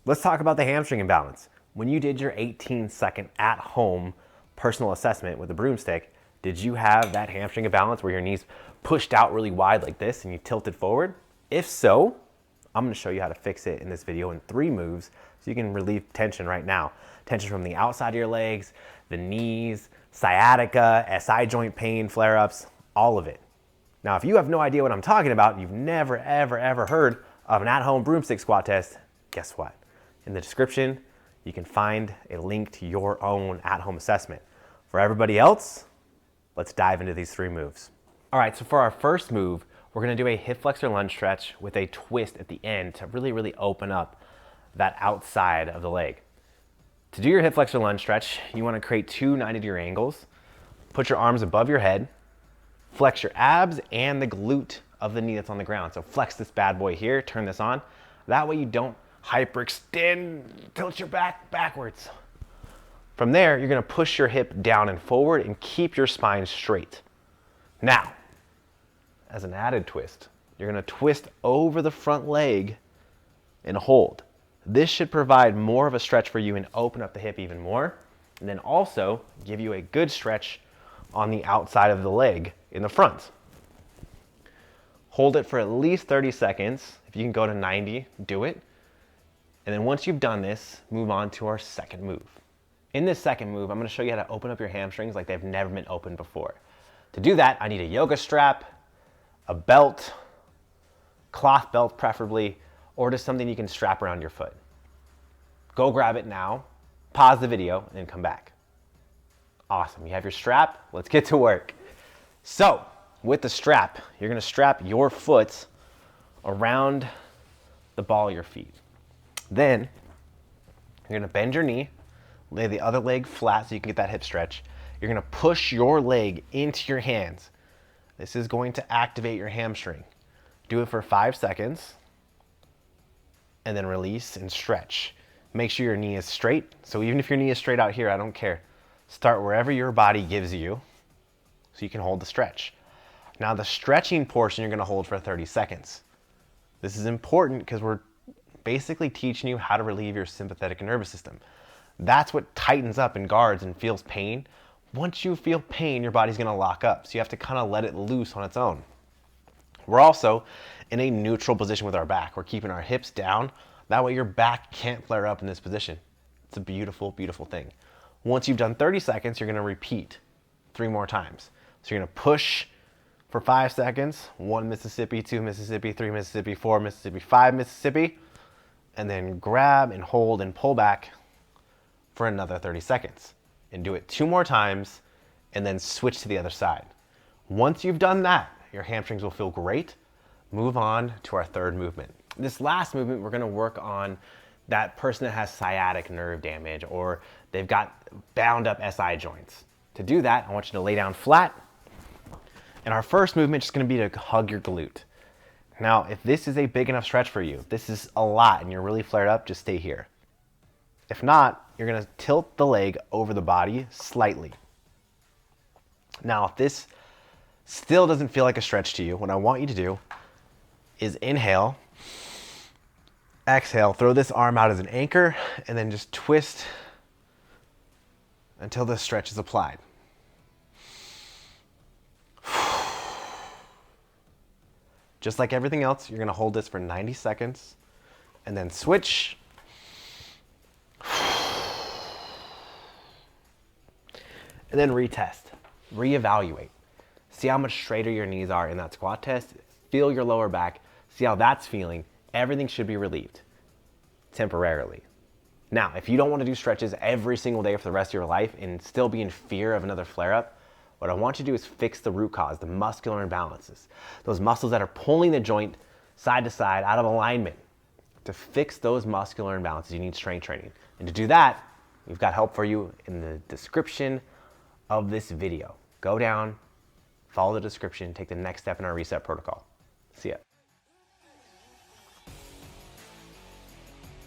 Let's talk about the hamstring imbalance. When you did your 18-second at-home personal assessment with a broomstick, did you have that hamstring imbalance where your knees pushed out really wide like this and you tilted forward? If so, I'm gonna show you how to fix it in this video in 3 moves so you can relieve tension right now. Tension from the outside of your legs, the knees, sciatica, SI joint pain, flare-ups, all of it. Now, if you have no idea what I'm talking about, you've never, ever heard of an at-home broomstick squat test, guess what? In the description, you can find a link to your own at-home assessment. For everybody else, let's dive into these 3 moves. All right, so for our first move, we're gonna do a hip flexor lunge stretch with a twist at the end to really open up that outside of the leg. To do your hip flexor lunge stretch, you wanna create 2 90-degree angles. Put your arms above your head, flex your abs and the glute of the knee that's on the ground. So flex this bad boy here, turn this on. That way you don't hyperextend, tilt your back backwards. From there, you're gonna push your hip down and forward and keep your spine straight. Now, as an added twist, you're gonna twist over the front leg and hold. This should provide more of a stretch for you and open up the hip even more, and then also give you a good stretch on the outside of the leg in the front. Hold it for at least 30 seconds. If you can go to 90, do it. And then once you've done this, move on to our second move. In this second move, I'm gonna show you how to open up your hamstrings like they've never been opened before. To do that, I need a yoga strap, a belt, cloth belt preferably, or just something you can strap around your foot. Go grab it now, pause the video, and then come back. Awesome, you have your strap, let's get to work. So, with the strap, you're gonna strap your foot around the ball of your feet. Then, you're gonna bend your knee, lay the other leg flat so you can get that hip stretch. You're gonna push your leg into your hands. This is going to activate your hamstring. Do it for 5 seconds, and then release and stretch. Make sure your knee is straight. So even if your knee is straight out here, I don't care. Start wherever your body gives you so you can hold the stretch. Now the stretching portion you're gonna hold for 30 seconds. This is important because we're basically teaching you how to relieve your sympathetic nervous system. That's what tightens up and guards and feels pain. Once you feel pain, your body's gonna lock up. So you have to kind of let it loose on its own. We're also in a neutral position with our back. We're keeping our hips down. That way your back can't flare up in this position. It's a beautiful, beautiful thing. Once you've done 30 seconds, you're gonna repeat 3 more times. So you're gonna push for 5 seconds, 1 Mississippi, 2 Mississippi, 3 Mississippi, 4 Mississippi, 5 Mississippi, and then grab and hold and pull back for another 30 seconds. And do it 2 more times, and then switch to the other side. Once you've done that, your hamstrings will feel great. Move on to our third movement. This last movement, we're gonna work on that person that has sciatic nerve damage or they've got bound up SI joints. To do that, I want you to lay down flat. And our first movement is gonna be to hug your glute. Now, if this is a big enough stretch for you, this is a lot and you're really flared up, just stay here. If not, you're gonna tilt the leg over the body slightly. Now, if this still doesn't feel like a stretch to you, what I want you to do is inhale, exhale, throw this arm out as an anchor, and then just twist until the stretch is applied. Just like everything else, you're gonna hold this for 90 seconds and then switch. And then retest, reevaluate. See how much straighter your knees are in that squat test. Feel your lower back, see how that's feeling. Everything should be relieved temporarily. Now, if you don't want to do stretches every single day for the rest of your life and still be in fear of another flare-up, what I want you to do is fix the root cause, the muscular imbalances. Those muscles that are pulling the joint side to side out of alignment. To fix those muscular imbalances, you need strength training. And to do that, we've got help for you in the description of this video. Go down, follow the description, take the next step in our reset protocol. See ya.